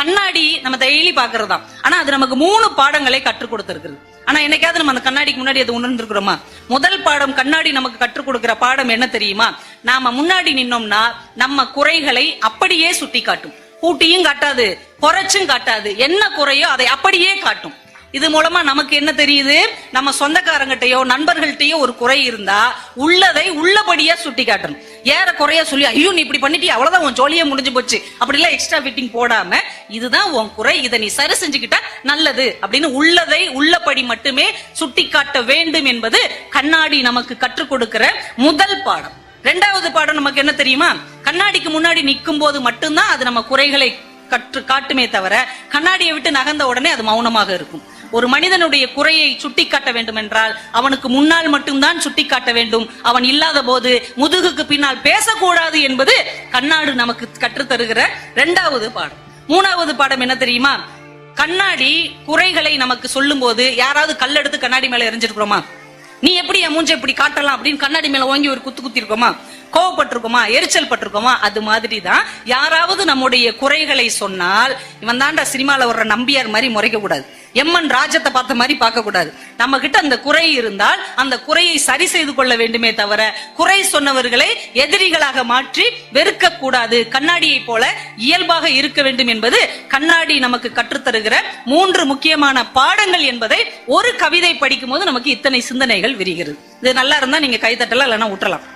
கண்ணாடி நம்ம டெய்லி பாக்குறதா, ஆனா அது நமக்கு 3 பாடங்களை கற்றுக் கொடுத்திருக்கிறது. ஆனா என்னைக்காவது நம்ம அந்த கண்ணாடிக்கு முன்னாடி அது உணர்ந்திருக்கிறோமா? முதல் பாடம் கண்ணாடி நமக்கு கற்றுக் கொடுக்கிற பாடம் என்ன தெரியுமா? நாம முன்னாடி நின்னோம்னா நம்ம குறைகளை அப்படியே சுட்டி காட்டும். கூட்டியும் காட்டாது, குறைச்சும் காட்டாது. என்ன குறையோ அதை அப்படியே காட்டும். இது மூலமா நமக்கு என்ன தெரியுது? நம்ம சொந்தக்காரங்கிட்டயோ நண்பர்கள்ட்டயோ ஒரு குறை இருந்தா உள்ளதை உள்ளபடியா சுட்டி காட்டணும். ஏற குறைய சொல்லி ஐயோ நீ இப்படி பண்ணிட்டியா, அவ்வளவுதான் உன் ஜோலியா முடிஞ்சு போச்சு அப்படிலாம் எக்ஸ்ட்ரா ஃபிட்டிங் போடாம இதுதான் உன் குறை, இதை நீ சரி செஞ்சுக்கிட்டா நல்லது அப்படின்னு உள்ளதை உள்ளபடி மட்டுமே சுட்டி காட்ட வேண்டும் என்பது கண்ணாடி நமக்கு கற்றுக் கொடுக்கிற முதல் பாடம். 2வது பாடம் நமக்கு என்ன தெரியுமா? கண்ணாடிக்கு முன்னாடி நிற்கும் போது மட்டும்தான் அது நம்ம குறைகளை காட்டுமே தவிர கண்ணாடியை விட்டு நகர்ந்த உடனே அது மௌனமாக இருக்கும். ஒரு மனிதனுடைய குறையை சுட்டி காட்ட வேண்டும் என்றால் அவனுக்கு முன்னால் மட்டும்தான் சுட்டி காட்ட வேண்டும். அவன் இல்லாத போது முதுகுக்கு பின்னால் பேசக்கூடாது என்பது கண்ணாடி நமக்கு கற்றுத் தருகிற 2வது பாடம். 3வது பாடம் என்ன தெரியுமா? கண்ணாடி குறைகளை நமக்கு சொல்லும் போது யாராவது கல் எடுத்து கண்ணாடி மேல எரிஞ்சிருக்கிறோமா? நீ எப்படி என் மூஞ்ச இப்படி காட்டலாம் அப்படின்னு கண்ணாடி மேல ஓங்கி ஒரு குத்தி இருக்கோமா? கோவப்பட்டிருக்கோமா? எரிச்சல் பட்டிருக்கோமா? அது மாதிரிதான் யாராவது நம்முடைய குறைகளை சொன்னால் இவன் தாண்டா சினிமால வர்ற நம்பியார் மாதிரி முறைக்க கூடாது, எம்மன் ராஜத்தை பார்த்த மாதிரி பார்க்க கூடாது. நம்ம கிட்ட அந்த குறை இருந்தால் அந்த குறையை சரி செய்து கொள்ள வேண்டுமே தவிர குறை சொன்னவர்களை எதிரிகளாக மாற்றி வெறுக்க கூடாது. கண்ணாடியை போல இயல்பாக இருக்க வேண்டும் என்பது கண்ணாடி நமக்கு கற்றுத்தருகிற 3 முக்கியமான பாடங்கள் என்பதை ஒரு கவிதை படிக்கும் போது நமக்கு இத்தனை சிந்தனைகள் விரிகிறது. இது நல்லா இருந்தா நீங்க கைத்தட்டலாம், இல்லைன்னா விட்டுறலாம்.